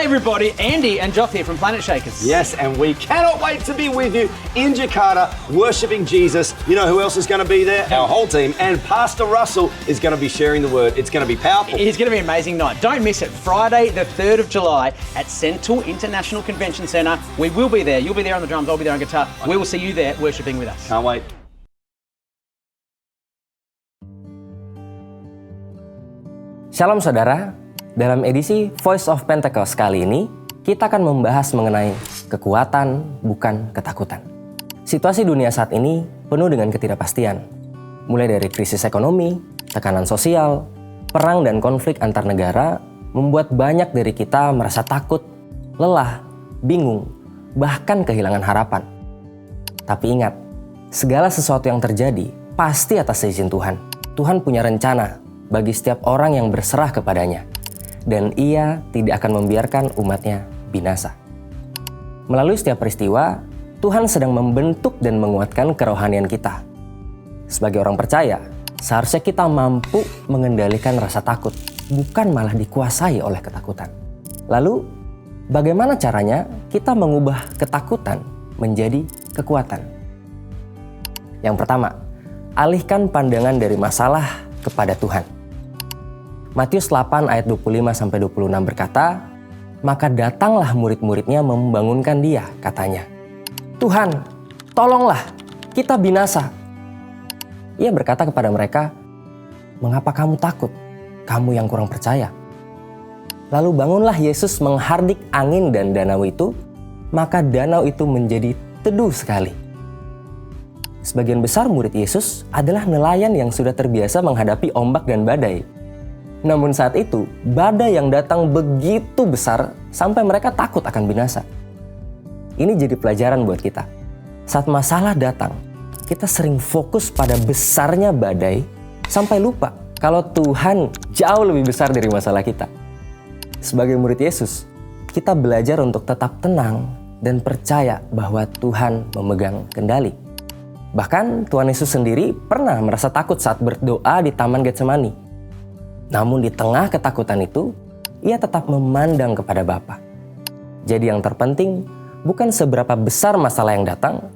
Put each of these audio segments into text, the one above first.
everybody, Andy and Joff here from Planet Shakers. Yes, and we cannot wait to be with you in Jakarta, worshipping Jesus. You know who else is going to be there? Our whole team. And Pastor Russell is going to be sharing the word. It's going to be powerful. It's going to be an amazing night. Don't miss it. Friday, the 3rd of July at Sentul International Convention Centre. We will be there. You'll be there on the drums. I'll be there on guitar. We will see you there worshipping with us. Can't wait. Shalom saudara, dalam edisi Voice of Pentecost kali ini, kita akan membahas mengenai kekuatan bukan ketakutan. Situasi dunia saat ini penuh dengan ketidakpastian. Mulai dari krisis ekonomi, tekanan sosial, perang dan konflik antar negara, membuat banyak dari kita merasa takut, lelah, bingung, bahkan kehilangan harapan. Tapi ingat, segala sesuatu yang terjadi pasti atas izin Tuhan. Tuhan punya rencana bagi setiap orang yang berserah kepadanya, dan Ia tidak akan membiarkan umatnya binasa. Melalui setiap peristiwa, Tuhan sedang membentuk dan menguatkan kerohanian kita. Sebagai orang percaya, seharusnya kita mampu mengendalikan rasa takut, bukan malah dikuasai oleh ketakutan. Lalu, bagaimana caranya kita mengubah ketakutan menjadi kekuatan? Yang pertama, alihkan pandangan dari masalah kepada Tuhan. Matius 8 ayat 25-26 berkata, "Maka datanglah murid-muridnya membangunkan dia," katanya. "Tuhan, tolonglah, kita binasa." Ia berkata kepada mereka, "Mengapa kamu takut, kamu yang kurang percaya?" Lalu bangunlah Yesus menghardik angin dan danau itu, maka danau itu menjadi teduh sekali. Sebagian besar murid Yesus adalah nelayan yang sudah terbiasa menghadapi ombak dan badai. Namun saat itu, badai yang datang begitu besar sampai mereka takut akan binasa. Ini jadi pelajaran buat kita. Saat masalah datang, kita sering fokus pada besarnya badai sampai lupa kalau Tuhan jauh lebih besar dari masalah kita. Sebagai murid Yesus, kita belajar untuk tetap tenang dan percaya bahwa Tuhan memegang kendali. Bahkan Tuhan Yesus sendiri pernah merasa takut saat berdoa di Taman Getsemani. Namun di tengah ketakutan itu, ia tetap memandang kepada Bapa. Jadi yang terpenting bukan seberapa besar masalah yang datang,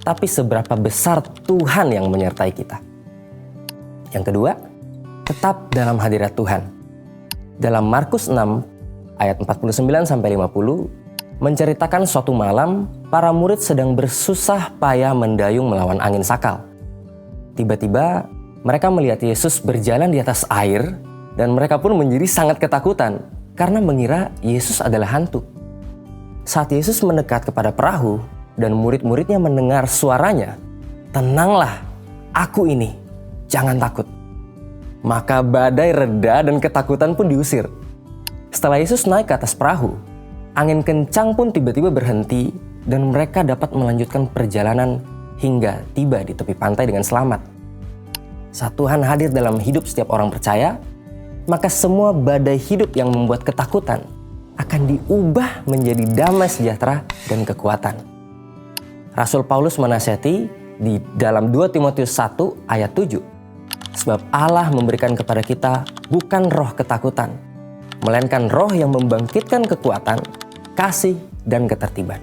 tapi seberapa besar Tuhan yang menyertai kita. Yang kedua, tetap dalam hadirat Tuhan. Dalam Markus 6 ayat 49-50 menceritakan suatu malam para murid sedang bersusah payah mendayung melawan angin sakal. Tiba-tiba mereka melihat Yesus berjalan di atas air, dan mereka pun menjadi sangat ketakutan karena mengira Yesus adalah hantu. Saat Yesus mendekat kepada perahu dan murid-muridnya mendengar suaranya, "Tenanglah, aku ini, jangan takut." Maka badai reda dan ketakutan pun diusir. Setelah Yesus naik ke atas perahu, angin kencang pun tiba-tiba berhenti dan mereka dapat melanjutkan perjalanan hingga tiba di tepi pantai dengan selamat. Saat Tuhan hadir dalam hidup setiap orang percaya, maka semua badai hidup yang membuat ketakutan akan diubah menjadi damai sejahtera dan kekuatan. Rasul Paulus menasihati di dalam 2 Timotius 1 ayat 7, "Sebab Allah memberikan kepada kita bukan roh ketakutan, melainkan roh yang membangkitkan kekuatan, kasih, dan ketertiban."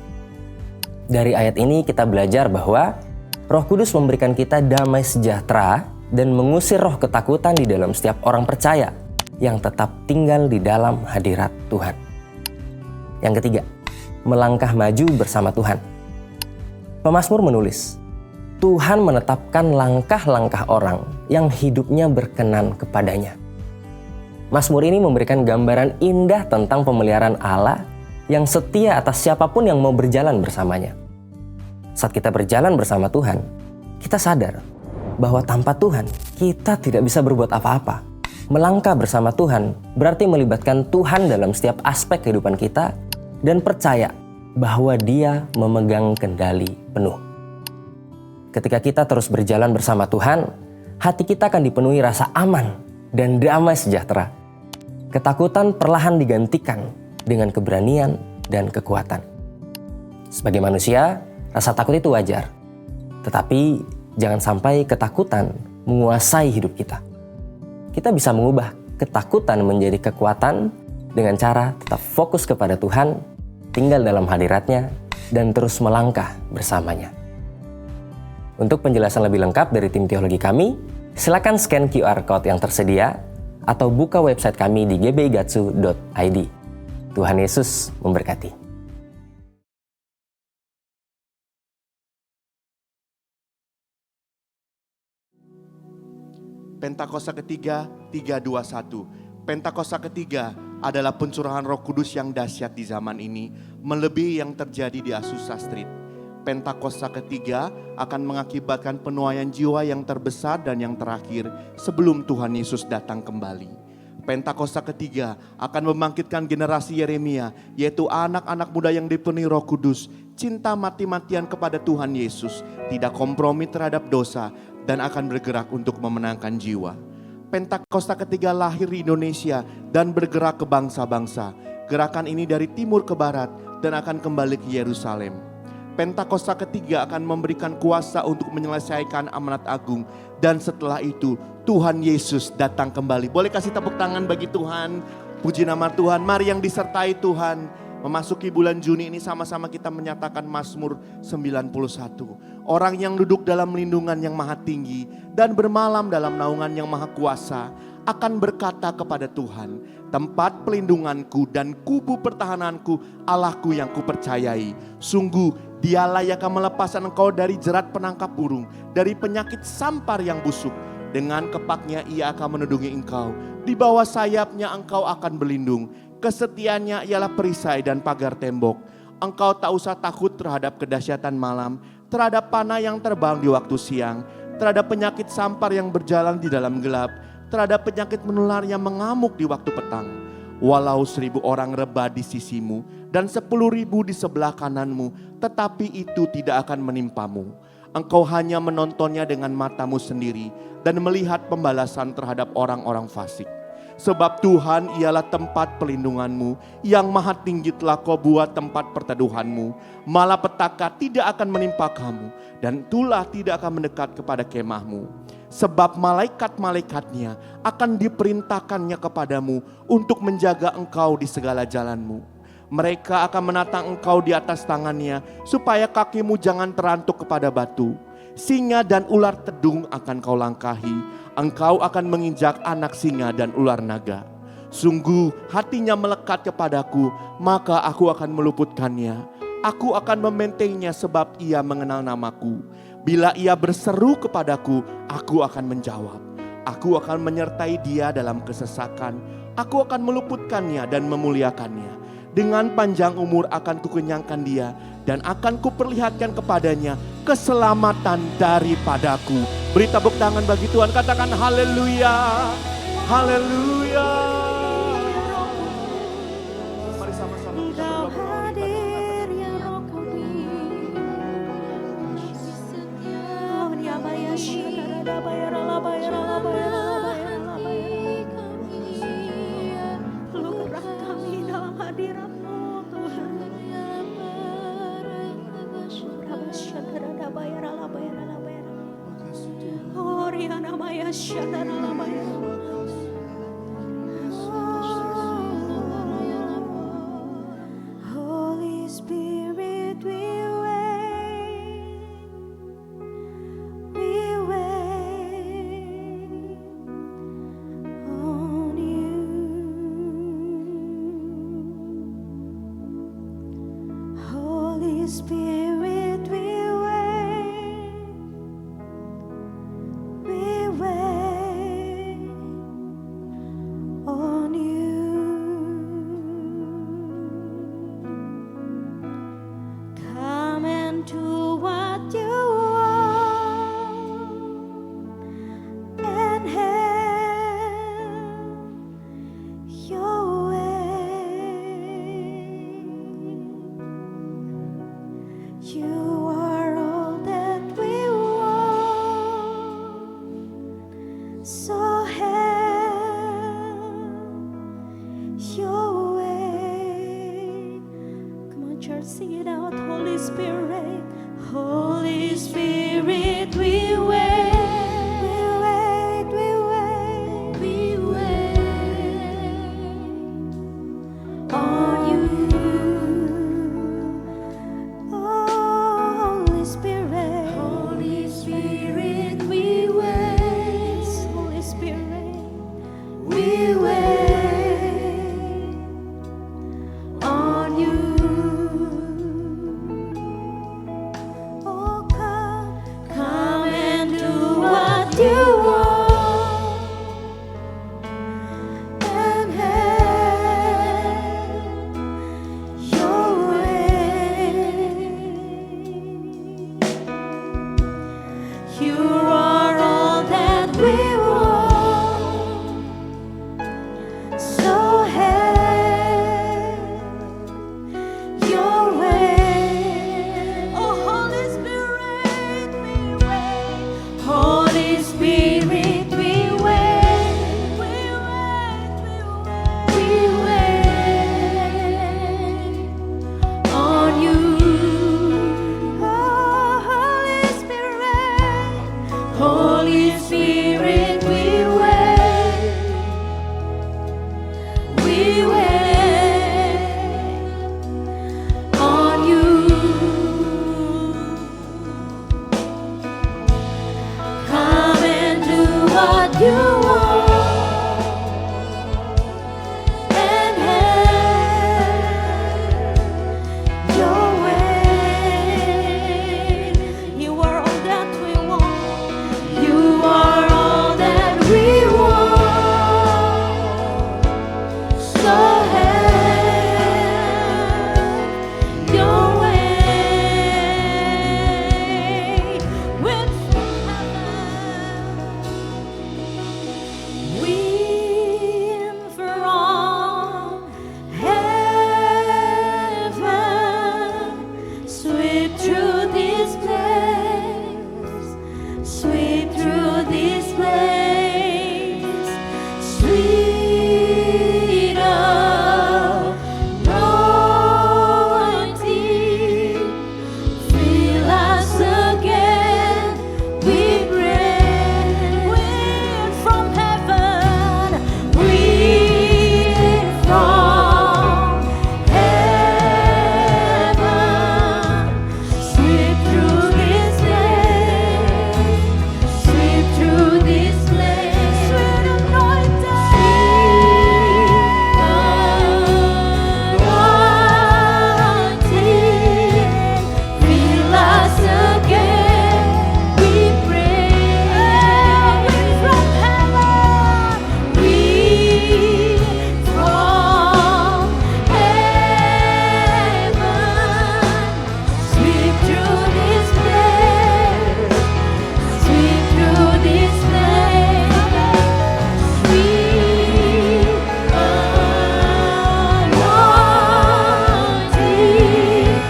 Dari ayat ini kita belajar bahwa Roh Kudus memberikan kita damai sejahtera dan mengusir roh ketakutan di dalam setiap orang percaya yang tetap tinggal di dalam hadirat Tuhan. Yang ketiga, melangkah maju bersama Tuhan. Pemazmur menulis, Tuhan menetapkan langkah-langkah orang yang hidupnya berkenan kepadanya. Mazmur ini memberikan gambaran indah tentang pemeliharaan Allah yang setia atas siapapun yang mau berjalan bersamanya. Saat kita berjalan bersama Tuhan, kita sadar bahwa tanpa Tuhan kita tidak bisa berbuat apa-apa. Melangkah bersama Tuhan berarti melibatkan Tuhan dalam setiap aspek kehidupan kita dan percaya bahwa Dia memegang kendali penuh. Ketika kita terus berjalan bersama Tuhan, hati kita akan dipenuhi rasa aman dan damai sejahtera. Ketakutan perlahan digantikan dengan keberanian dan kekuatan. Sebagai manusia, rasa takut itu wajar. Tetapi jangan sampai ketakutan menguasai hidup kita. Kita bisa mengubah ketakutan menjadi kekuatan dengan cara tetap fokus kepada Tuhan, tinggal dalam hadirat-Nya, dan terus melangkah bersamanya. Untuk penjelasan lebih lengkap dari tim teologi kami, silakan scan QR Code yang tersedia atau buka website kami di gbigatsu.id. Tuhan Yesus memberkati. Pentakosta ketiga, 321. Pentakosta ketiga adalah pencurahan Roh Kudus yang dahsyat di zaman ini, melebihi yang terjadi di Azusa Street. Pentakosta ketiga akan mengakibatkan penuaian jiwa yang terbesar dan yang terakhir sebelum Tuhan Yesus datang kembali. Pentakosta ketiga akan membangkitkan generasi Yeremia, yaitu anak-anak muda yang dipenuhi Roh Kudus, cinta mati-matian kepada Tuhan Yesus, tidak kompromi terhadap dosa, dan akan bergerak untuk memenangkan jiwa. Pentakosta ketiga lahir di Indonesia dan bergerak ke bangsa-bangsa. Gerakan ini dari timur ke barat dan akan kembali ke Yerusalem. Pentakosta ketiga akan memberikan kuasa untuk menyelesaikan amanat agung. Dan setelah itu Tuhan Yesus datang kembali. Boleh kasih tepuk tangan bagi Tuhan. Puji nama Tuhan. Mari yang disertai Tuhan. Memasuki bulan Juni ini sama-sama kita menyatakan Mazmur 91. Orang yang duduk dalam lindungan yang maha tinggi dan bermalam dalam naungan yang maha kuasa akan berkata kepada Tuhan, tempat pelindunganku dan kubu pertahananku, Allahku yang kupercayai. Sungguh Dialah yang akan melepaskan engkau dari jerat penangkap burung, dari penyakit sampar yang busuk. Dengan kepaknya ia akan menundungi engkau. Di bawah sayapnya engkau akan berlindung. Kesetiaannya ialah perisai dan pagar tembok. Engkau tak usah takut terhadap kedahsyatan malam, terhadap panah yang terbang di waktu siang, terhadap penyakit sampar yang berjalan di dalam gelap, terhadap penyakit menular yang mengamuk di waktu petang. Walau 1000 orang rebah di sisimu dan 10.000 di sebelah kananmu, tetapi itu tidak akan menimpamu. Engkau hanya menontonnya dengan matamu sendiri dan melihat pembalasan terhadap orang-orang fasik. Sebab Tuhan ialah tempat pelindunganmu, yang maha tinggi telah kau buat tempat perteduhanmu. Malapetaka tidak akan menimpa kamu, dan tulah tidak akan mendekat kepada kemahmu. Sebab malaikat-malaikatnya akan diperintahkannya kepadamu untuk menjaga engkau di segala jalanmu. Mereka akan menatang engkau di atas tangannya, supaya kakimu jangan terantuk kepada batu. Singa dan ular tedung akan kau langkahi. Engkau akan menginjak anak singa dan ular naga. Sungguh hatinya melekat kepadaku, maka aku akan meluputkannya. Aku akan membentenginya sebab ia mengenal namaku. Bila ia berseru kepadaku, aku akan menjawab. Aku akan menyertai dia dalam kesesakan. Aku akan meluputkannya dan memuliakannya. Dengan panjang umur akan kukenyangkan dia, dan akan kuperlihatkan kepadanya keselamatan daripadaku. Beri tepuk tangan bagi Tuhan, katakan haleluya, haleluya. Mari sama-sama kita hadir ya Roh Kudus. Peluklah kami dalam hadirat-Mu Tuhan. Holy Spirit, we wait on you. Holy Spirit, we wait on you. Come and do what you want and have your way. You are all that we want, so have your way. Come on, church, sing it out. Holy Spirit, Holy Spirit, we wait. We wait. we wait on you. Oh, come and do what you want and have your way. You are all that we want, so have your way. Oh, Holy Spirit, we wait. Holy Spirit, we wait. We wait on you. Oh, Holy Spirit, Holy Spirit, we wait. We wait on you. Come and do what you want and have your way. You are all that we want. You are all that we want. So have your way. When from heaven, sweep through this place, sweep through this place, sweet anointing, fill us again. We pray. Wind from heaven, wind from heaven, sweep through this place, sweep through this place, sweet anointing, fill us again. We pray. Wind from heaven, wind from heaven, sweep through this place, sweep through this place, sweet anointing,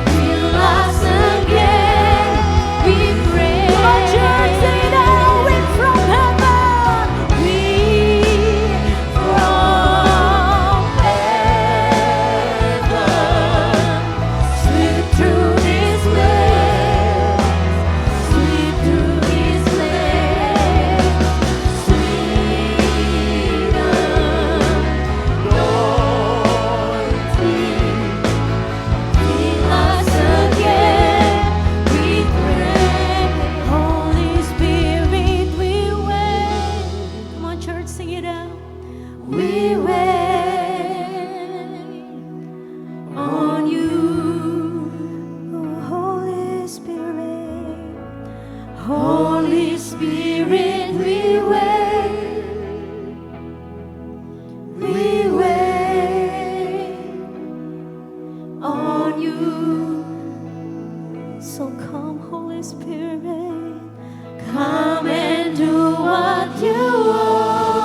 fill us again. We pray. Come on, church, sing it out. Wind from heaven, wind from heaven, sweep through this place, sweep through this place, sweet anointing, fill us again. We pray. Holy Spirit, we wait. Come on, church, sing it out. We wait on you. Oh, Holy Spirit, Holy Spirit, we wait. We wait on you. So come, Holy Spirit, come and do what you want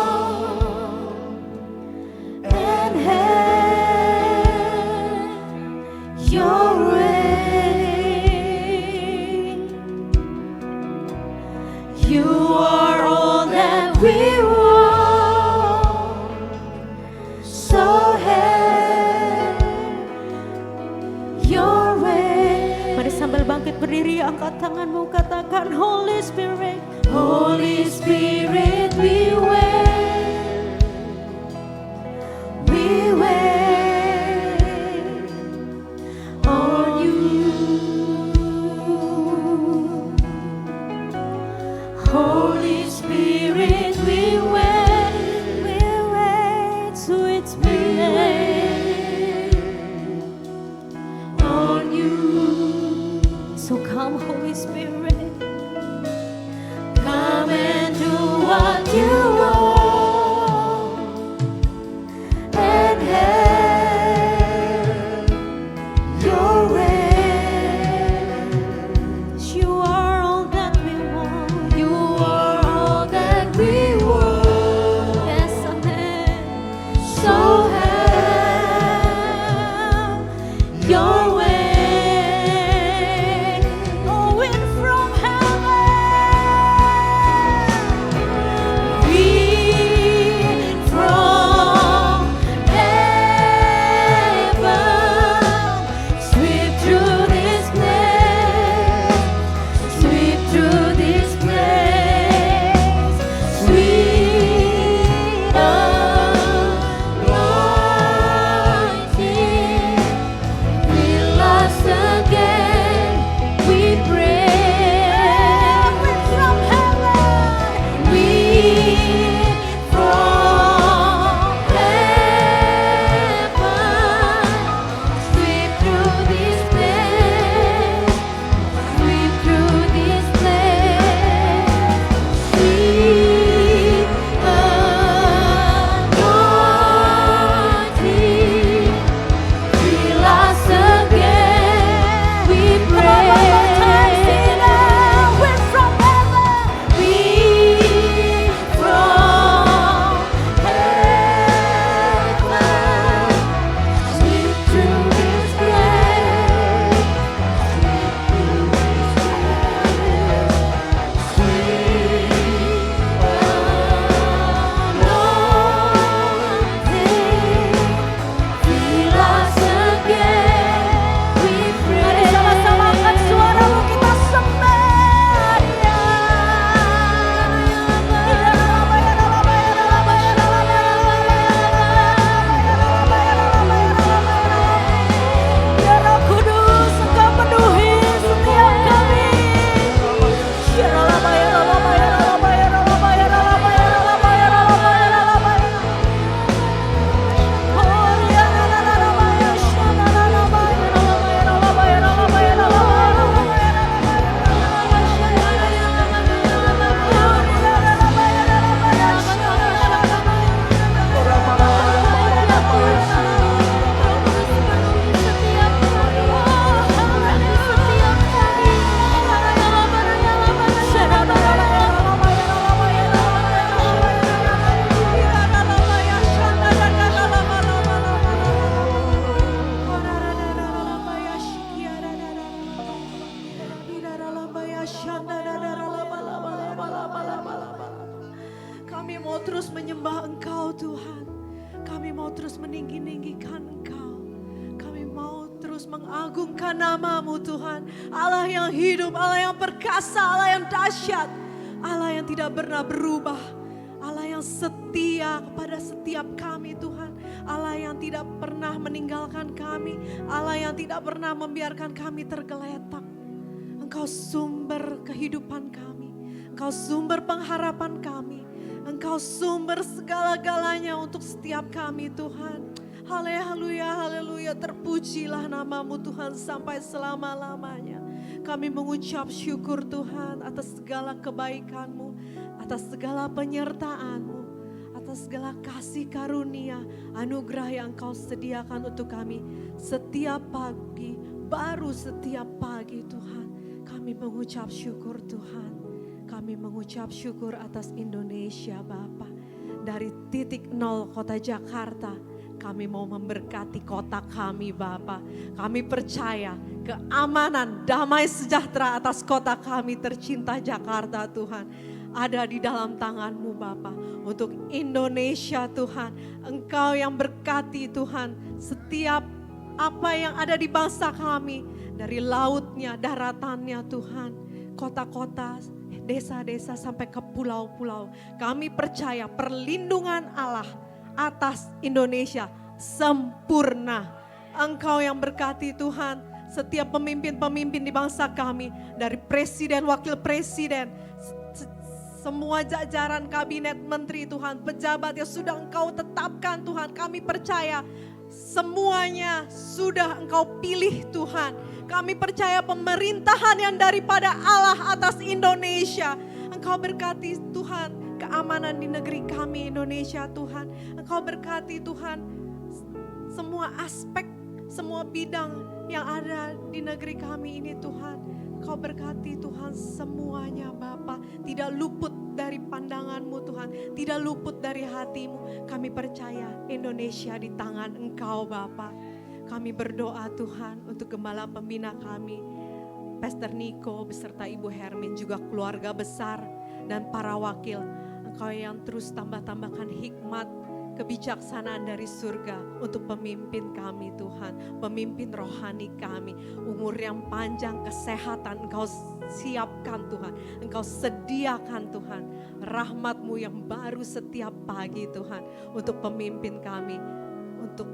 terus meninggi-ninggikan Engkau. Kami mau terus mengagungkan nama-Mu Tuhan. Allah yang hidup, Allah yang perkasa, Allah yang dahsyat. Allah yang tidak pernah berubah. Allah yang setia kepada setiap kami Tuhan. Allah yang tidak pernah meninggalkan kami. Allah yang tidak pernah membiarkan kami tergeletak. Engkau sumber kehidupan kami. Engkau sumber pengharapan kami. Engkau sumber segala-galanya untuk setiap kami Tuhan. Haleluya, haleluya. Terpujilah nama-Mu Tuhan sampai selama-lamanya. Kami mengucap syukur Tuhan atas segala kebaikan-Mu, atas segala penyertaan-Mu, atas segala kasih karunia, anugerah yang Engkau sediakan untuk kami setiap pagi, baru setiap pagi Tuhan. Kami mengucap syukur Tuhan. Kami mengucap syukur atas Indonesia Bapa. Dari titik nol kota Jakarta, kami mau memberkati kota kami Bapa. Kami percaya keamanan, damai sejahtera atas kota kami tercinta Jakarta Tuhan. Ada di dalam tangan-Mu Bapa. Untuk Indonesia Tuhan, Engkau yang berkati Tuhan setiap apa yang ada di bangsa kami. Dari lautnya, daratannya Tuhan, kota-kota, desa-desa sampai ke pulau-pulau. Kami percaya perlindungan Allah atas Indonesia sempurna. Engkau yang berkati Tuhan setiap pemimpin-pemimpin di bangsa kami. Dari presiden, wakil presiden, semua jajaran kabinet menteri Tuhan, pejabat yang sudah Engkau tetapkan Tuhan. Kami percaya semuanya sudah Engkau pilih Tuhan. Kami percaya pemerintahan yang daripada Allah atas Indonesia. Engkau berkati Tuhan keamanan di negeri kami Indonesia Tuhan. Engkau berkati Tuhan semua aspek, semua bidang yang ada di negeri kami ini Tuhan. Engkau berkati Tuhan semuanya Bapa. Tidak luput dari pandangan-Mu Tuhan. Tidak luput dari hati-Mu. Kami percaya Indonesia di tangan Engkau Bapa. Kami berdoa Tuhan untuk gembala pembina kami, Pastor Niko beserta Ibu Hermin, juga keluarga besar dan para wakil. Engkau yang terus tambah-tambahkan hikmat, kebijaksanaan dari surga untuk pemimpin kami Tuhan, pemimpin rohani kami. Umur yang panjang, kesehatan Engkau siapkan Tuhan, Engkau sediakan Tuhan. Rahmat-Mu yang baru setiap pagi Tuhan untuk pemimpin kami, untuk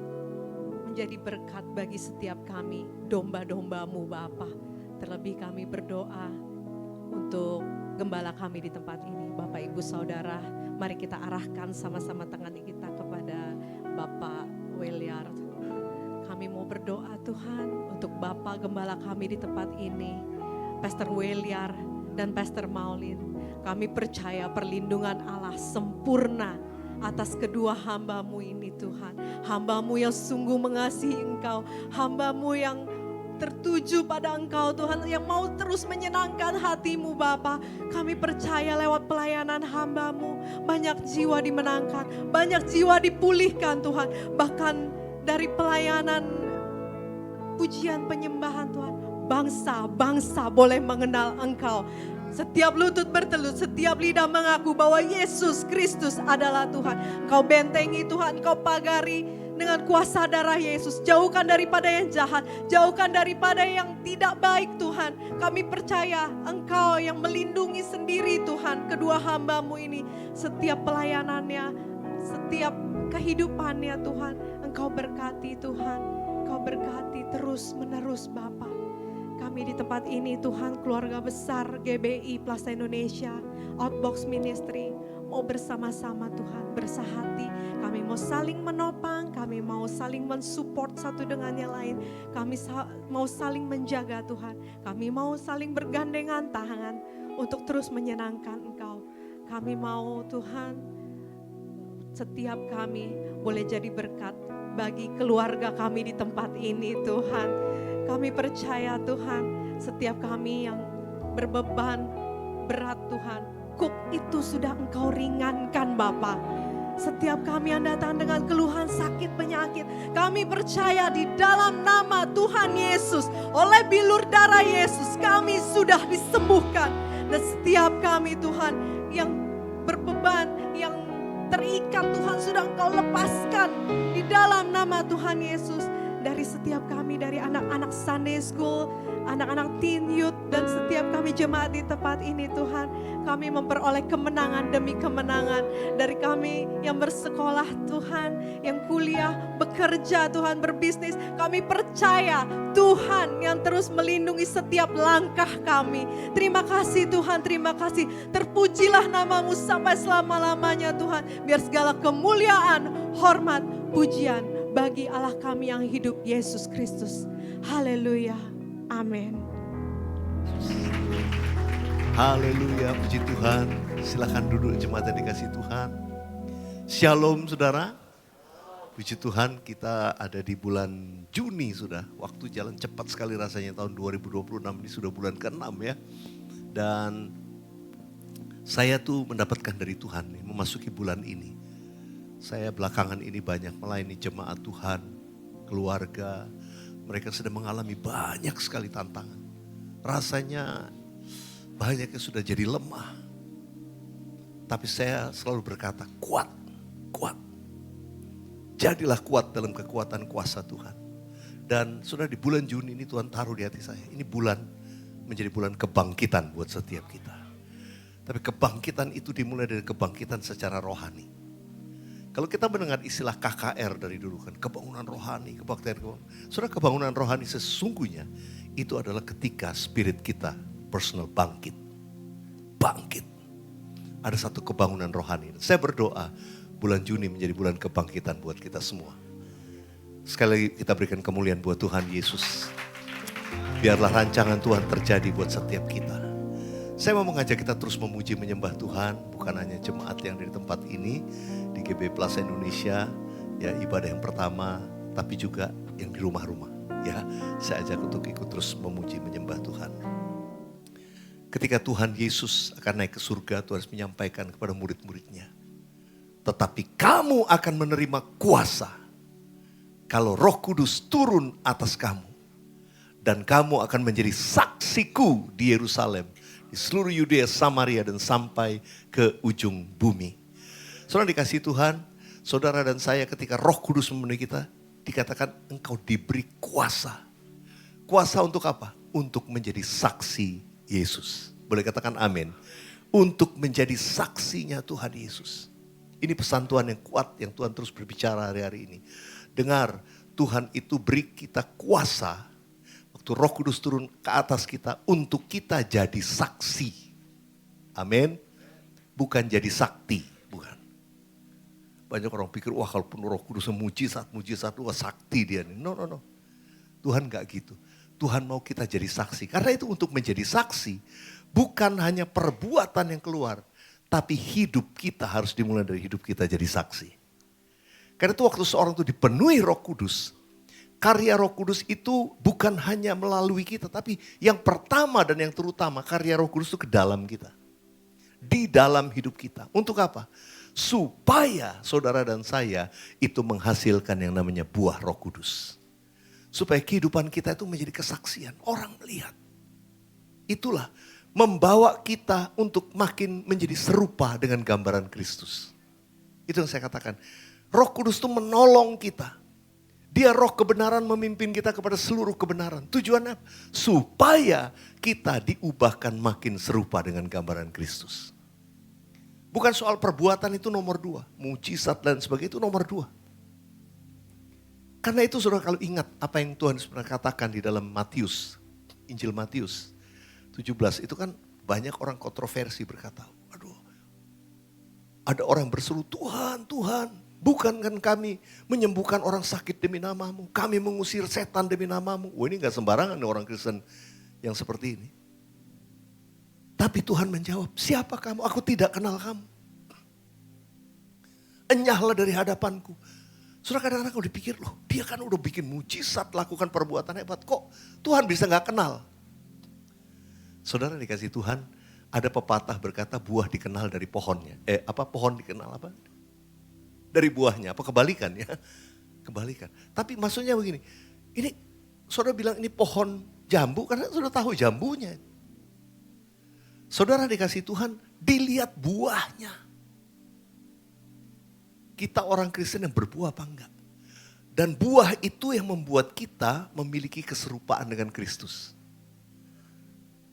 menjadi berkat bagi setiap kami, domba-domba-Mu Bapa. Terlebih kami berdoa untuk gembala kami di tempat ini. Bapak Ibu Saudara, mari kita arahkan sama-sama tangan kita kepada Bapak Weliar. Kami mau berdoa Tuhan untuk Bapak gembala kami di tempat ini, Pastor Weliar dan Pastor Maulin. Kami percaya perlindungan Allah sempurna atas kedua hamba-Mu ini Tuhan. Hamba-Mu yang sungguh mengasihi Engkau. Hamba-Mu yang tertuju pada Engkau Tuhan. Yang mau terus menyenangkan hati-Mu Bapa. Kami percaya lewat pelayanan hamba-Mu banyak jiwa dimenangkan. Banyak jiwa dipulihkan Tuhan. Bahkan dari pelayanan pujian penyembahan Tuhan. Bangsa-bangsa boleh mengenal Engkau. Setiap lutut bertelut, setiap lidah mengaku bahwa Yesus Kristus adalah Tuhan. Engkau bentengi Tuhan, Engkau pagari dengan kuasa darah Yesus. Jauhkan daripada yang jahat, jauhkan daripada yang tidak baik Tuhan. Kami percaya Engkau yang melindungi sendiri Tuhan kedua hamba-Mu ini. Setiap pelayanannya, setiap kehidupannya Tuhan. Engkau berkati Tuhan, Engkau berkati terus menerus Bapa. Kami di tempat ini Tuhan, keluarga besar GBI Plaza Indonesia, Outbox Ministry, mau bersama-sama Tuhan, bersahati. Kami mau saling menopang, kami mau saling mensupport satu dengan yang lain. Kami mau saling menjaga Tuhan. Kami mau saling bergandengan tangan untuk terus menyenangkan Engkau. Kami mau Tuhan, setiap kami boleh jadi berkat bagi keluarga kami di tempat ini Tuhan. Kami percaya Tuhan, setiap kami yang berbeban berat Tuhan, kuk itu sudah Engkau ringankan Bapa. Setiap kami yang datang dengan keluhan sakit penyakit, kami percaya di dalam nama Tuhan Yesus, oleh bilur darah Yesus kami sudah disembuhkan. Dan setiap kami Tuhan yang berbeban, yang terikat Tuhan sudah Engkau lepaskan Tuhan di dalam nama Tuhan Yesus. Dari setiap kami, dari anak-anak Sunday School, anak-anak teen youth, dan setiap kami jemaat di tempat ini Tuhan. Kami memperoleh kemenangan demi kemenangan. Dari kami yang bersekolah Tuhan, yang kuliah, bekerja Tuhan, berbisnis. Kami percaya Tuhan yang terus melindungi setiap langkah kami. Terima kasih Tuhan, terima kasih. Terpujilah namamu sampai selama-lamanya Tuhan. Biar segala kemuliaan, hormat, pujian bagi Allah kami yang hidup, Yesus Kristus. Haleluya. Amin. Haleluya, puji Tuhan. Silakan duduk jemaat yang dikasih Tuhan. Shalom saudara. Puji Tuhan, kita ada di bulan Juni sudah. Waktu jalan cepat sekali rasanya, tahun 2026 ini sudah bulan ke-6 ya. Dan saya tuh mendapatkan dari Tuhan nih, memasuki bulan ini. Saya belakangan ini banyak melayani jemaat Tuhan, keluarga. Mereka sedang mengalami banyak sekali tantangan. Rasanya banyak yang sudah jadi lemah. Tapi saya selalu berkata, kuat, kuat. Jadilah kuat dalam kekuatan kuasa Tuhan. Dan sudah di bulan Juni ini Tuhan taruh di hati saya. Ini bulan menjadi bulan kebangkitan buat setiap kita. Tapi kebangkitan itu dimulai dari kebangkitan secara rohani. Kalau kita mendengar istilah KKR dari dulu kan, kebangunan rohani, kebaktian. Saudara, kebangunan rohani sesungguhnya itu adalah ketika spirit kita personal bangkit. Bangkit. Ada satu kebangunan rohani. Saya berdoa bulan Juni menjadi bulan kebangkitan buat kita semua. Sekali lagi kita berikan kemuliaan buat Tuhan Yesus. Biarlah rancangan Tuhan terjadi buat setiap kita. Saya mau mengajak kita terus memuji menyembah Tuhan. Bukan hanya jemaat yang di tempat ini, di GB Plaza Indonesia, ya ibadah yang pertama, tapi juga yang di rumah-rumah. Ya, saya ajak untuk ikut terus memuji menyembah Tuhan. Ketika Tuhan Yesus akan naik ke surga, Tuhan harus menyampaikan kepada murid-muridnya. Tetapi kamu akan menerima kuasa kalau Roh Kudus turun atas kamu. Dan kamu akan menjadi saksiku di Yerusalem, di seluruh Yudea, Samaria, dan sampai ke ujung bumi. Saudara dikasih Tuhan, saudara dan saya ketika Roh Kudus memenuhi kita, dikatakan engkau diberi kuasa. Kuasa untuk apa? Untuk menjadi saksi Yesus. Boleh katakan amin. Untuk menjadi saksinya Tuhan Yesus. Ini pesan Tuhan yang kuat yang Tuhan terus berbicara hari-hari ini. Dengar, Tuhan itu beri kita kuasa. Waktu Roh Kudus turun ke atas kita untuk kita jadi saksi. Amin. Bukan jadi sakti, bukan. Banyak orang pikir, wah kalau penuh Roh Kudus mujizat, wah sakti dia nih. No. Tuhan gak gitu. Tuhan mau kita jadi saksi. Karena itu untuk menjadi saksi, bukan hanya perbuatan yang keluar, tapi hidup kita harus dimulai dari hidup kita jadi saksi. Karena itu waktu seorang itu dipenuhi Roh Kudus, karya Roh Kudus itu bukan hanya melalui kita, tapi yang pertama dan yang terutama karya Roh Kudus itu ke dalam kita. Di dalam hidup kita. Untuk apa? Supaya saudara dan saya itu menghasilkan yang namanya buah Roh Kudus. Supaya kehidupan kita itu menjadi kesaksian. Orang melihat. Itulah membawa kita untuk makin menjadi serupa dengan gambaran Kristus. Itu yang saya katakan. Roh Kudus itu menolong kita. Dia roh kebenaran memimpin kita kepada seluruh kebenaran. Tujuannya apa? Supaya kita diubahkan makin serupa dengan gambaran Kristus. Bukan soal perbuatan itu nomor 2. Mujizat dan sebagainya itu nomor 2. Karena itu saudara kalau ingat apa yang Tuhan pernah katakan di dalam Matius. Injil Matius 17 itu kan banyak orang kontroversi berkata. Aduh, ada orang berseru Tuhan, Tuhan. Bukan kan kami menyembuhkan orang sakit demi namamu. Kami mengusir setan demi namamu. Wah ini gak sembarangan orang Kristen yang seperti ini. Tapi Tuhan menjawab, siapa kamu? Aku tidak kenal kamu. Enyahlah dari hadapanku. Saudara kadang-kadang kalau dipikir, loh dia kan udah bikin mujizat, lakukan perbuatan hebat. Kok Tuhan bisa gak kenal? Saudara dikasih Tuhan, ada pepatah berkata buah dikenal dari pohonnya. Pohon dikenal apa? Dari buahnya, apa kebalikan ya? Kebalikan. Tapi maksudnya begini, ini saudara bilang ini pohon jambu karena saudara tahu jambunya. Saudara dikasih Tuhan, dilihat buahnya. kita orang Kristen yang berbuah apa enggak. Dan buah itu yang membuat kita memiliki keserupaan dengan Kristus.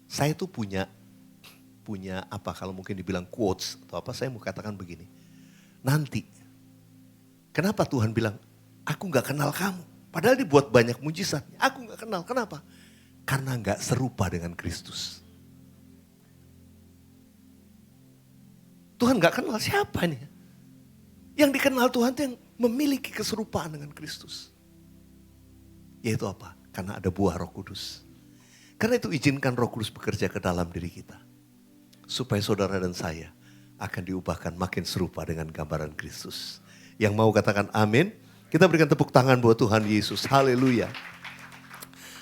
Saya tuh punya apa kalau mungkin dibilang quotes atau apa, saya mau katakan begini. Nanti, kenapa Tuhan bilang, aku gak kenal kamu. Padahal dibuat banyak mujizat. Aku gak kenal, kenapa? Karena gak serupa dengan Kristus. Tuhan gak kenal siapa nih? Yang dikenal Tuhan itu yang memiliki keserupaan dengan Kristus. Yaitu apa? Karena ada buah Roh Kudus. Karena itu izinkan Roh Kudus bekerja ke dalam diri kita. Supaya saudara dan saya akan diubahkan makin serupa dengan gambaran Kristus. Yang mau katakan amin, kita berikan tepuk tangan buat Tuhan Yesus. Haleluya.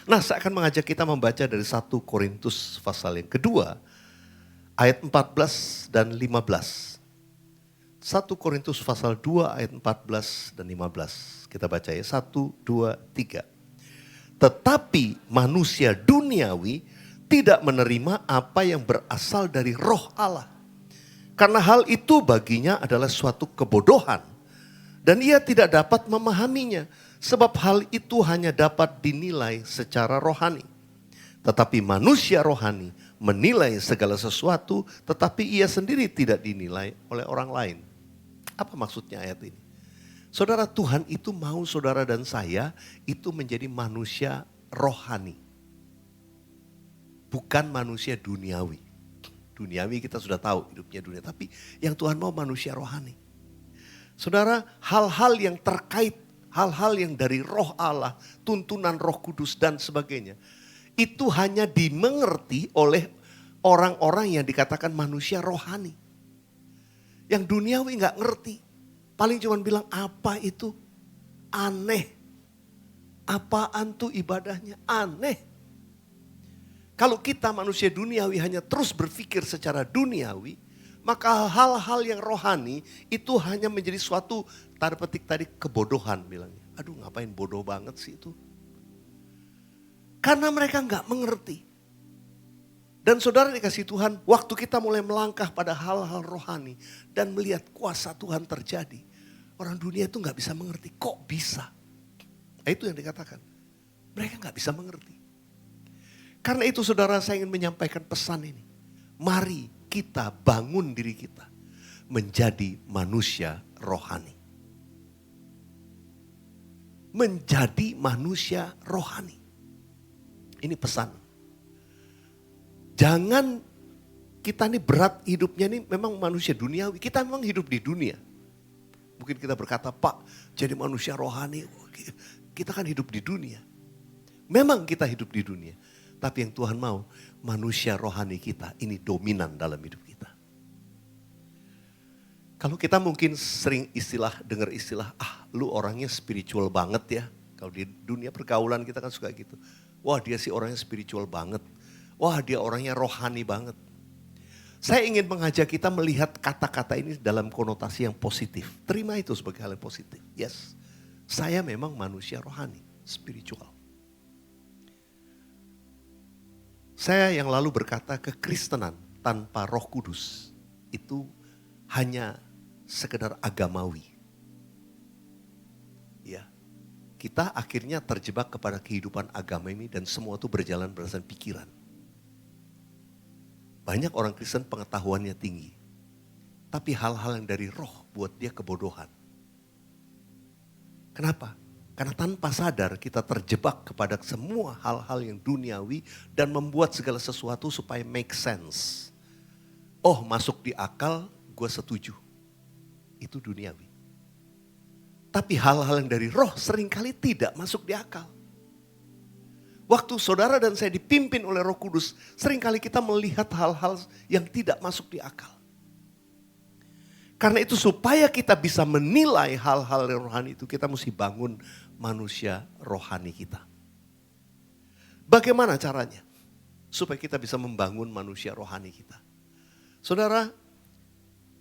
Nah, saya akan mengajak kita membaca dari 1 Korintus pasal yang kedua, ayat 14 dan 15. 1 Korintus pasal 2 ayat 14 dan 15. Kita baca ya, 1, 2, 3. Tetapi manusia duniawi tidak menerima apa yang berasal dari Roh Allah. Karena hal itu baginya adalah suatu kebodohan. Dan ia tidak dapat memahaminya. Sebab hal itu hanya dapat dinilai secara rohani. Tetapi manusia rohani menilai segala sesuatu, tetapi ia sendiri tidak dinilai oleh orang lain. Apa maksudnya ayat ini? Saudara, Tuhan itu mau saudara dan saya itu menjadi manusia rohani. Bukan manusia duniawi. Duniawi kita sudah tahu hidupnya dunia. Tapi yang Tuhan mau manusia rohani. Saudara, hal-hal yang terkait, hal-hal yang dari Roh Allah, tuntunan Roh Kudus dan sebagainya. Itu hanya dimengerti oleh orang-orang yang dikatakan manusia rohani. Yang duniawi gak ngerti. Paling cuma bilang apa itu? Aneh. Apaan tuh ibadahnya? Aneh. Kalau kita manusia duniawi hanya terus berpikir secara duniawi, maka hal-hal yang rohani itu hanya menjadi suatu tanda petik tadi kebodohan bilangnya. Aduh, ngapain bodoh banget sih itu. Karena mereka nggak mengerti. Dan saudara dikasih Tuhan, waktu kita mulai melangkah pada hal-hal rohani dan melihat kuasa Tuhan terjadi, orang dunia itu nggak bisa mengerti. Kok bisa? Itu yang dikatakan. Mereka nggak bisa mengerti. Karena itu saudara, saya ingin menyampaikan pesan ini. Mari kita bangun diri kita menjadi manusia rohani. Menjadi manusia rohani. Ini pesan. Jangan kita ini berat hidupnya ini memang manusia duniawi. Kita memang hidup di dunia. Mungkin kita berkata, Pak, jadi manusia rohani. Kita kan hidup di dunia. Memang kita hidup di dunia. Tapi yang Tuhan mau, manusia rohani kita ini dominan dalam hidup kita. Kalau kita mungkin sering dengar istilah, lu orangnya spiritual banget ya. Kalau di dunia pergaulan kita kan suka gitu. Wah, dia sih orangnya spiritual banget. Wah, dia orangnya rohani banget. Saya ingin mengajak kita melihat kata-kata ini dalam konotasi yang positif. Terima itu sebagai hal yang positif. Yes, saya memang manusia rohani, spiritual. Saya yang lalu berkata kekristenan tanpa Roh Kudus itu hanya sekedar agamawi. Ya, kita akhirnya terjebak kepada kehidupan agama ini dan semua itu berjalan berdasarkan pikiran. Banyak orang Kristen pengetahuannya tinggi, tapi hal-hal yang dari roh buat dia kebodohan. Kenapa? Karena tanpa sadar kita terjebak kepada semua hal-hal yang duniawi dan membuat segala sesuatu supaya make sense. Oh, masuk di akal, gue setuju. Itu duniawi. Tapi hal-hal yang dari roh seringkali tidak masuk di akal. Waktu saudara dan saya dipimpin oleh Roh Kudus, seringkali kita melihat hal-hal yang tidak masuk di akal. Karena itu supaya kita bisa menilai hal-hal yang rohani itu, kita mesti bangun manusia rohani kita. Bagaimana caranya? Supaya kita bisa membangun manusia rohani kita. Saudara,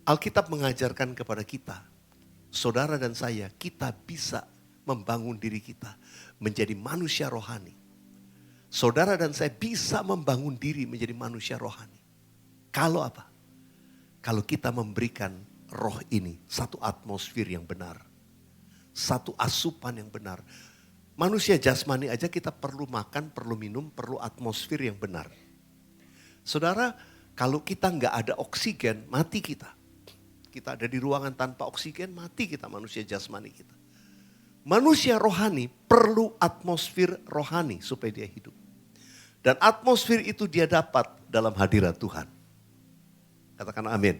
Alkitab mengajarkan kepada kita, saudara dan saya, kita bisa membangun diri kita menjadi manusia rohani. Saudara dan saya bisa membangun diri menjadi manusia rohani. Kalau apa? Kalau kita memberikan roh ini, satu atmosfer yang benar. Satu asupan yang benar. Manusia jasmani aja kita perlu makan, perlu minum, perlu atmosfer yang benar. Saudara, kalau kita nggak ada oksigen, mati kita. Kita ada di ruangan tanpa oksigen, mati kita manusia jasmani kita. Manusia rohani perlu atmosfer rohani supaya dia hidup. Dan atmosfer itu dia dapat dalam hadirat Tuhan. Katakan amin.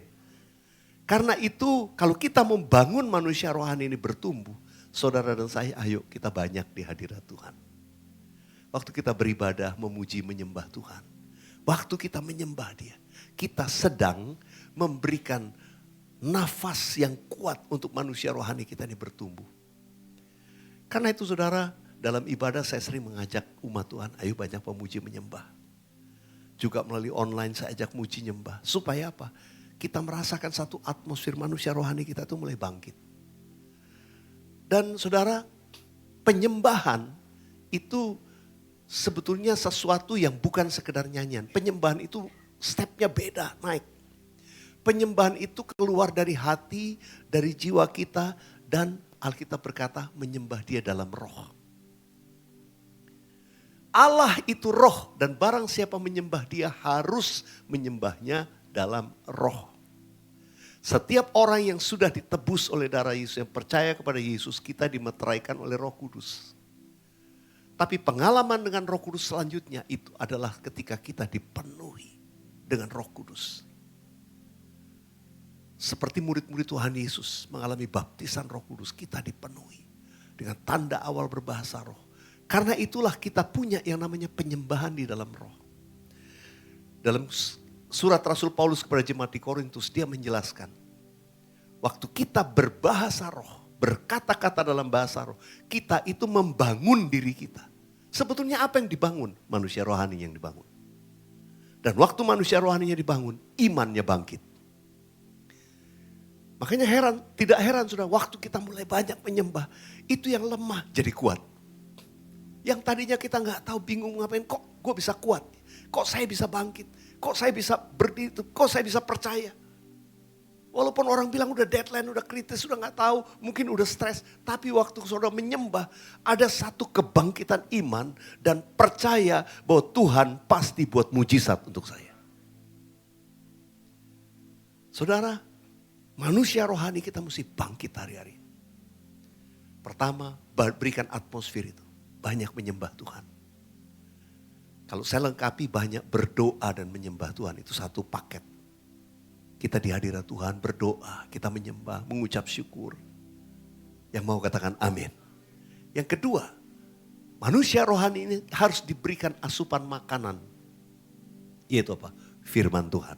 Karena itu kalau kita membangun manusia rohani ini bertumbuh, saudara dan saya ayo kita banyak di hadirat Tuhan. Waktu kita beribadah, memuji, menyembah Tuhan. Waktu kita menyembah dia, kita sedang memberikan nafas yang kuat untuk manusia rohani kita ini bertumbuh. Karena itu saudara, dalam ibadah saya sering mengajak umat Tuhan, ayo banyak pemuji menyembah. Juga melalui online saya ajak muji nyembah. Supaya apa? Kita merasakan satu atmosfer manusia rohani kita itu mulai bangkit. Dan saudara, penyembahan itu sebetulnya sesuatu yang bukan sekedar nyanyian. Penyembahan itu stepnya beda, naik. Penyembahan itu keluar dari hati, dari jiwa kita. Dan Alkitab berkata menyembah dia dalam roh. Allah itu roh dan barang siapa menyembah dia harus menyembahnya dalam roh. Setiap orang yang sudah ditebus oleh darah Yesus, yang percaya kepada Yesus, kita dimeteraikan oleh Roh Kudus. Tapi pengalaman dengan Roh Kudus selanjutnya itu adalah ketika kita dipenuhi dengan Roh Kudus. Seperti murid-murid Tuhan Yesus mengalami baptisan Roh Kudus, kita dipenuhi dengan tanda awal berbahasa roh. Karena itulah kita punya yang namanya penyembahan di dalam roh. Dalam surat Rasul Paulus kepada jemaat di Korintus, dia menjelaskan. Waktu kita berbahasa roh, berkata-kata dalam bahasa roh, kita itu membangun diri kita. Sebetulnya apa yang dibangun? Manusia rohani yang dibangun. Dan waktu manusia rohaninya dibangun, imannya bangkit. Makanya tidak heran sudah waktu kita mulai banyak menyembah, itu yang lemah jadi kuat. Yang tadinya kita nggak tahu, bingung ngapain, kok gue bisa kuat, kok saya bisa bangkit, kok saya bisa berdiri, kok saya bisa percaya. Walaupun orang bilang udah deadline, udah kritis, udah nggak tahu, mungkin udah stres. Tapi waktu saudara menyembah, ada satu kebangkitan iman dan percaya bahwa Tuhan pasti buat mujizat untuk saya. Saudara, manusia rohani kita mesti bangkit hari-hari. Pertama, berikan atmosfer itu. Banyak menyembah Tuhan. Kalau saya lengkapi banyak berdoa dan menyembah Tuhan, itu satu paket. Kita di hadirat Tuhan berdoa, kita menyembah, mengucap syukur. Yang mau katakan amin. Yang kedua, manusia rohani ini harus diberikan asupan makanan. Yaitu apa? Firman Tuhan.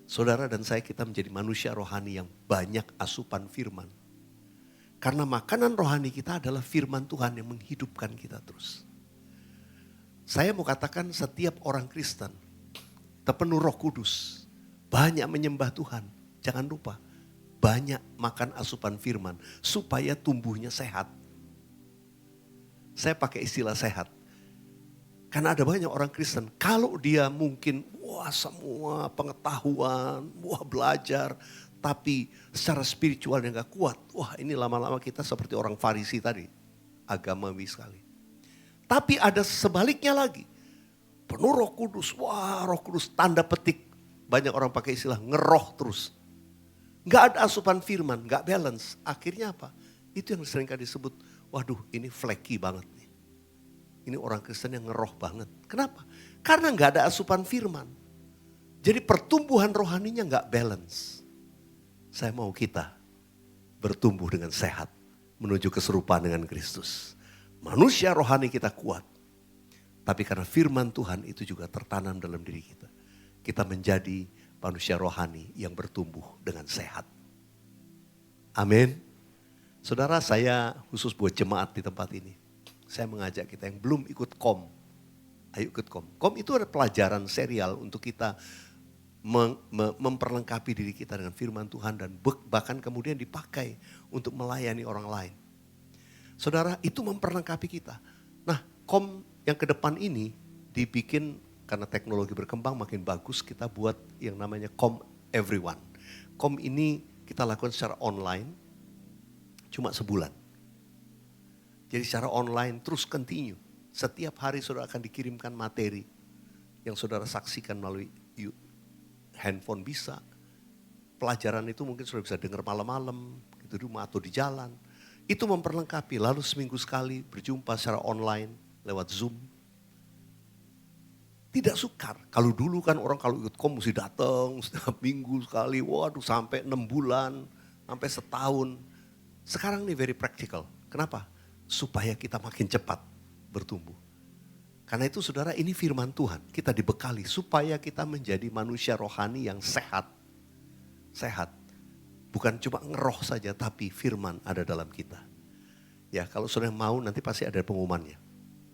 Saudara dan saya kita menjadi manusia rohani yang banyak asupan firman. Karena makanan rohani kita adalah firman Tuhan yang menghidupkan kita terus. Saya mau katakan setiap orang Kristen terpenuh Roh Kudus, banyak menyembah Tuhan. Jangan lupa, banyak makan asupan firman supaya tumbuhnya sehat. Saya pakai istilah sehat. Karena ada banyak orang Kristen, kalau dia mungkin semua pengetahuan, belajar, tapi secara spiritualnya gak kuat. Ini lama-lama kita seperti orang Farisi tadi. Agamawi sekali. Tapi ada sebaliknya lagi. Penuh Roh Kudus. Roh Kudus tanda petik. Banyak orang pakai istilah ngeroh terus. Gak ada asupan firman, gak balance. Akhirnya apa? Itu yang seringkali disebut, waduh ini flaky banget nih. Ini orang Kristen yang ngeroh banget. Kenapa? Karena gak ada asupan firman. Jadi pertumbuhan rohaninya gak balance. Saya mau kita bertumbuh dengan sehat, menuju keserupaan dengan Kristus. Manusia rohani kita kuat, tapi karena firman Tuhan itu juga tertanam dalam diri kita. Kita menjadi manusia rohani yang bertumbuh dengan sehat. Amin. Saudara, saya khusus buat jemaat di tempat ini. Saya mengajak kita yang belum ikut KOM, ayo ikut KOM. KOM itu ada pelajaran serial untuk kita memperlengkapi diri kita dengan firman Tuhan dan bahkan kemudian dipakai untuk melayani orang lain. Saudara, itu memperlengkapi kita. Nah, KOM yang ke depan ini dibikin karena teknologi berkembang makin bagus, kita buat yang namanya KOM Everyone. Kom ini kita lakukan secara online, cuma sebulan. Jadi secara online terus continue. Setiap hari saudara akan dikirimkan materi yang saudara saksikan melalui handphone bisa. Pelajaran itu mungkin saudara bisa dengar malam-malam, di rumah atau di jalan. Itu memperlengkapi, lalu seminggu sekali berjumpa secara online lewat Zoom. Tidak sukar. Kalau dulu kan orang kalau ikut kom mesti datang setiap minggu sekali. Waduh sampai 6 bulan, sampai setahun. Sekarang ini very practical. Kenapa? Supaya kita makin cepat bertumbuh. Karena itu saudara ini firman Tuhan. Kita dibekali supaya kita menjadi manusia rohani yang sehat. Sehat. Bukan cuma ngeroh saja tapi firman ada dalam kita. Ya kalau saudara mau nanti pasti ada pengumumannya.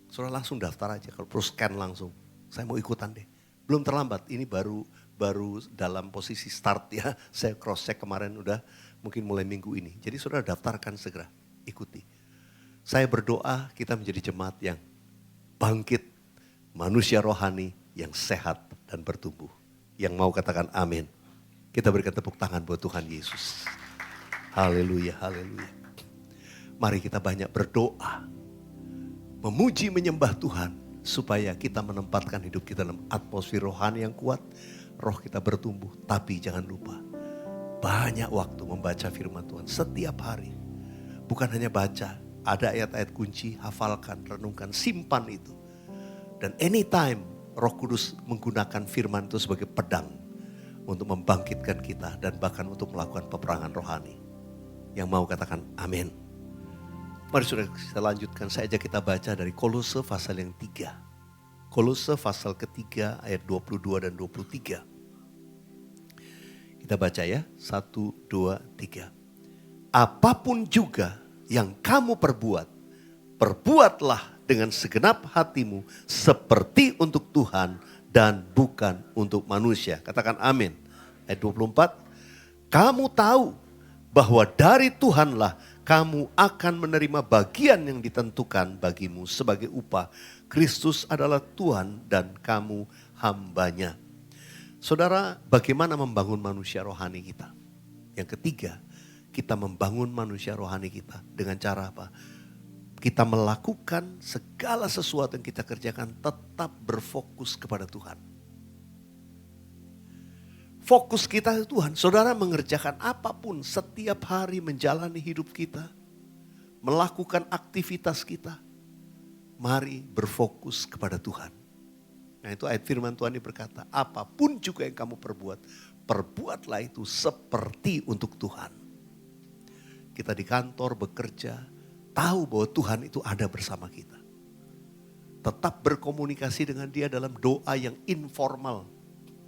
Saudara langsung daftar aja kalau perlu scan langsung. Saya mau ikutan deh. Belum terlambat, ini baru dalam posisi start ya. Saya cross check kemarin udah mungkin mulai minggu ini. Jadi saudara daftarkan segera, ikuti. Saya berdoa kita menjadi jemaat yang bangkit, manusia rohani yang sehat dan bertumbuh. Yang mau katakan amin. Kita berikan tepuk tangan buat Tuhan Yesus. Haleluya, haleluya. Mari kita banyak berdoa. Memuji, menyembah Tuhan. Supaya kita menempatkan hidup kita dalam atmosfer rohani yang kuat. Roh kita bertumbuh. Tapi jangan lupa. Banyak waktu membaca firman Tuhan setiap hari. Bukan hanya baca. Ada ayat-ayat kunci. Hafalkan, renungkan, simpan itu. Dan anytime Roh Kudus menggunakan firman itu sebagai pedang. Untuk membangkitkan kita. Dan bahkan untuk melakukan peperangan rohani. Yang mau katakan amin. Mari saudara kita lanjutkan, saya ajak kita baca dari Kolose pasal yang 3. Kolose pasal ketiga ayat 22 dan 23. Kita baca ya, 1, 2, 3. Apapun juga yang kamu perbuat, perbuatlah dengan segenap hatimu seperti untuk Tuhan dan bukan untuk manusia. Katakan amin. Ayat 24. Kamu tahu bahwa dari Tuhanlah kamu akan menerima bagian yang ditentukan bagimu sebagai upah. Kristus adalah Tuhan dan kamu hambanya. Saudara, bagaimana membangun manusia rohani kita? Yang ketiga, kita membangun manusia rohani kita dengan cara apa? Kita melakukan segala sesuatu yang kita kerjakan tetap berfokus kepada Tuhan. Fokus kita itu Tuhan. Saudara mengerjakan apapun setiap hari menjalani hidup kita. Melakukan aktivitas kita. Mari berfokus kepada Tuhan. Nah itu ayat firman Tuhan ini berkata. Apapun juga yang kamu perbuat. Perbuatlah itu seperti untuk Tuhan. Kita di kantor bekerja. Tahu bahwa Tuhan itu ada bersama kita. Tetap berkomunikasi dengan Dia dalam doa yang informal.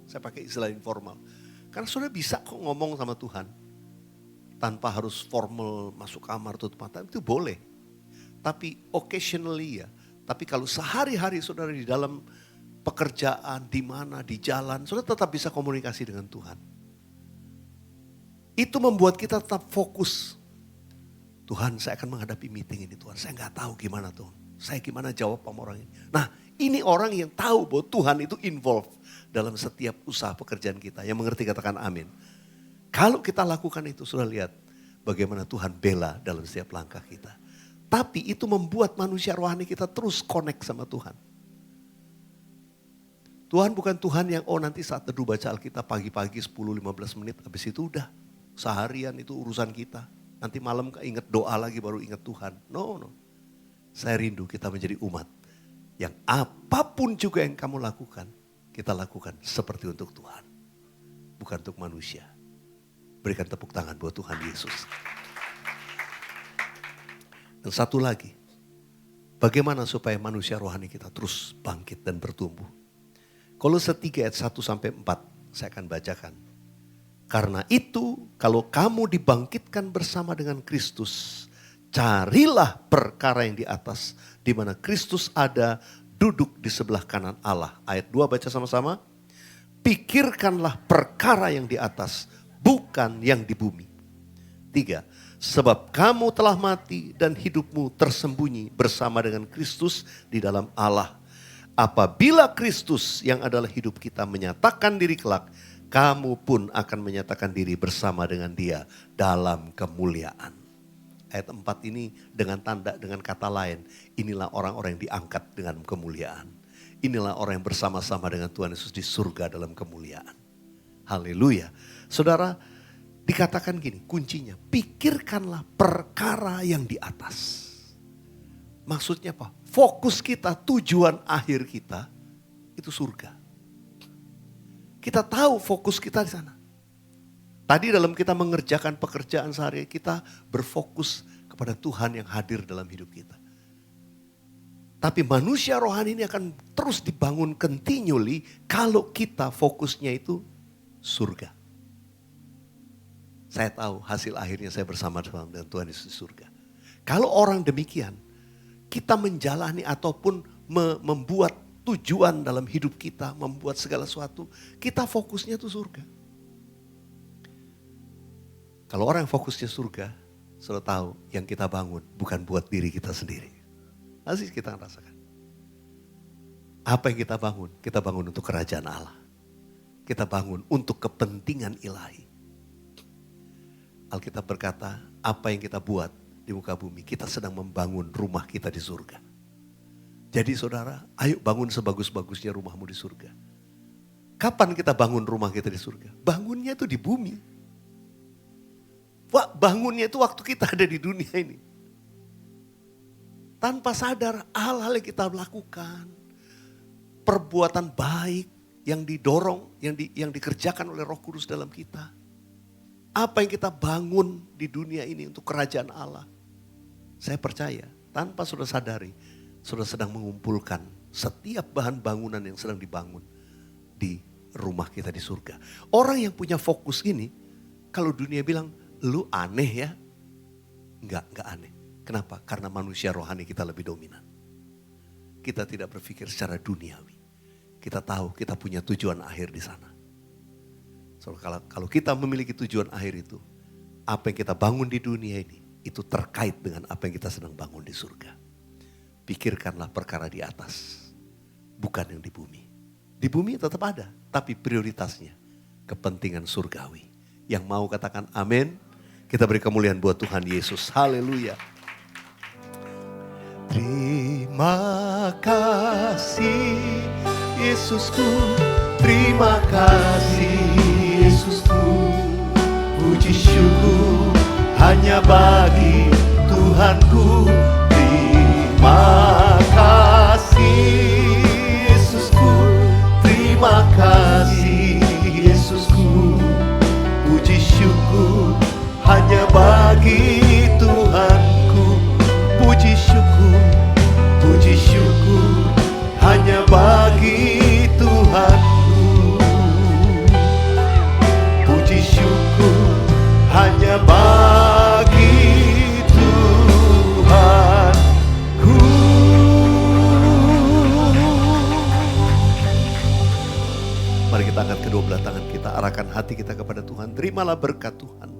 Saya pakai istilah informal. Karena saudara bisa kok ngomong sama Tuhan. Tanpa harus formal masuk kamar tutup mata. Itu boleh. Tapi occasionally ya. Tapi kalau sehari-hari saudara di dalam pekerjaan, di mana, di jalan. Saudara tetap bisa komunikasi dengan Tuhan. Itu membuat kita tetap fokus. Tuhan saya akan menghadapi meeting ini Tuhan. Saya gak tahu gimana Tuhan. Saya gimana jawab sama orang ini. Nah ini orang yang tahu bahwa Tuhan itu involved dalam setiap usaha pekerjaan kita. Yang mengerti katakan amin. Kalau kita lakukan itu sudah lihat bagaimana Tuhan bela dalam setiap langkah kita. Tapi itu membuat manusia rohani kita terus connect sama Tuhan. Tuhan bukan Tuhan yang nanti saat teduh baca Alkitab pagi-pagi 10-15 menit. Habis itu udah seharian itu urusan kita. Nanti malam ingat doa lagi baru ingat Tuhan. No. Saya rindu kita menjadi umat. Yang apapun juga yang kamu lakukan, kita lakukan seperti untuk Tuhan. Bukan untuk manusia. Berikan tepuk tangan buat Tuhan Yesus. Dan satu lagi, bagaimana supaya manusia rohani kita terus bangkit dan bertumbuh. Kolose 3 ayat 1-4, saya akan bacakan. Karena itu, kalau kamu dibangkitkan bersama dengan Kristus, carilah perkara yang di atas, di mana Kristus ada, duduk di sebelah kanan Allah. Ayat 2 baca sama-sama. Pikirkanlah perkara yang di atas, bukan yang di bumi. 3. Sebab kamu telah mati dan hidupmu tersembunyi bersama dengan Kristus di dalam Allah. Apabila Kristus yang adalah hidup kita menyatakan diri kelak, kamu pun akan menyatakan diri bersama dengan dia dalam kemuliaan. Ayat 4 ini dengan tanda, dengan kata lain, inilah orang-orang yang diangkat dengan kemuliaan. Inilah orang yang bersama-sama dengan Tuhan Yesus di surga dalam kemuliaan. Haleluya. Saudara, dikatakan gini, kuncinya, pikirkanlah perkara yang di atas. Maksudnya apa? Fokus kita, tujuan akhir kita, itu surga. Kita tahu fokus kita di sana. Tadi dalam kita mengerjakan pekerjaan sehari, kita berfokus kepada Tuhan yang hadir dalam hidup kita. Tapi manusia rohani ini akan terus dibangun continually kalau kita fokusnya itu surga. Saya tahu hasil akhirnya saya bersama dengan Tuhan Yesus di surga. Kalau orang demikian, kita menjalani ataupun membuat tujuan dalam hidup kita, membuat segala sesuatu, kita fokusnya itu surga. Kalau orang yang fokusnya surga, sudah tahu yang kita bangun bukan buat diri kita sendiri. Pasti kita rasakan. Apa yang kita bangun? Kita bangun untuk kerajaan Allah. Kita bangun untuk kepentingan ilahi. Alkitab berkata, apa yang kita buat di muka bumi, kita sedang membangun rumah kita di surga. Jadi saudara, ayo bangun sebagus-bagusnya rumahmu di surga. Kapan kita bangun rumah kita di surga? Bangunnya itu di bumi. Wah, bangunnya itu waktu kita ada di dunia ini. Tanpa sadar hal-hal yang kita lakukan, perbuatan baik yang didorong, yang dikerjakan oleh Roh Kudus dalam kita. Apa yang kita bangun di dunia ini untuk kerajaan Allah. Saya percaya tanpa sudah sadari, sudah sedang mengumpulkan setiap bahan bangunan yang sedang dibangun di rumah kita di surga. Orang yang punya fokus ini, kalau dunia bilang, lu aneh ya? Enggak aneh. Kenapa? Karena manusia rohani kita lebih dominan. Kita tidak berpikir secara duniawi. Kita tahu kita punya tujuan akhir di sana. So, kalau kita memiliki tujuan akhir itu, apa yang kita bangun di dunia ini, itu terkait dengan apa yang kita sedang bangun di surga. Pikirkanlah perkara di atas, bukan yang di bumi. Di bumi tetap ada, tapi prioritasnya kepentingan surgawi. Yang mau katakan amin, kita beri kemuliaan buat Tuhan Yesus. Haleluya. Terima kasih Yesusku, terima kasih Yesusku. Puji syukur hanya bagi Tuhanku. Terima kasih Yesusku, terima kasih Yesusku. Puji syukur hanya bagi Tuhanku. Puji syukur hanya bagi Tuhanku. Puji syukur hanya bagi Tuhanku. Mari kita angkat kedua belah tangan kita, arahkan hati kita kepada Tuhan. Terimalah berkat Tuhan,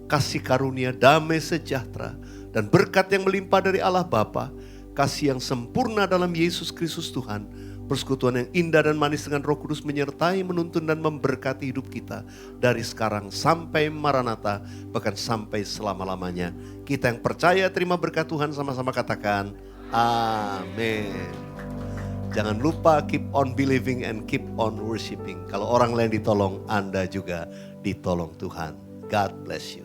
kasih karunia, damai sejahtera, dan berkat yang melimpah dari Allah Bapa, kasih yang sempurna dalam Yesus Kristus Tuhan, persekutuan yang indah dan manis dengan Roh Kudus menyertai, menuntun dan memberkati hidup kita dari sekarang sampai Maranatha, bahkan sampai selama-lamanya. Kita yang percaya terima berkat Tuhan, sama-sama katakan amin. Jangan lupa keep on believing and keep on worshiping. Kalau orang lain ditolong, Anda juga ditolong Tuhan. God bless you.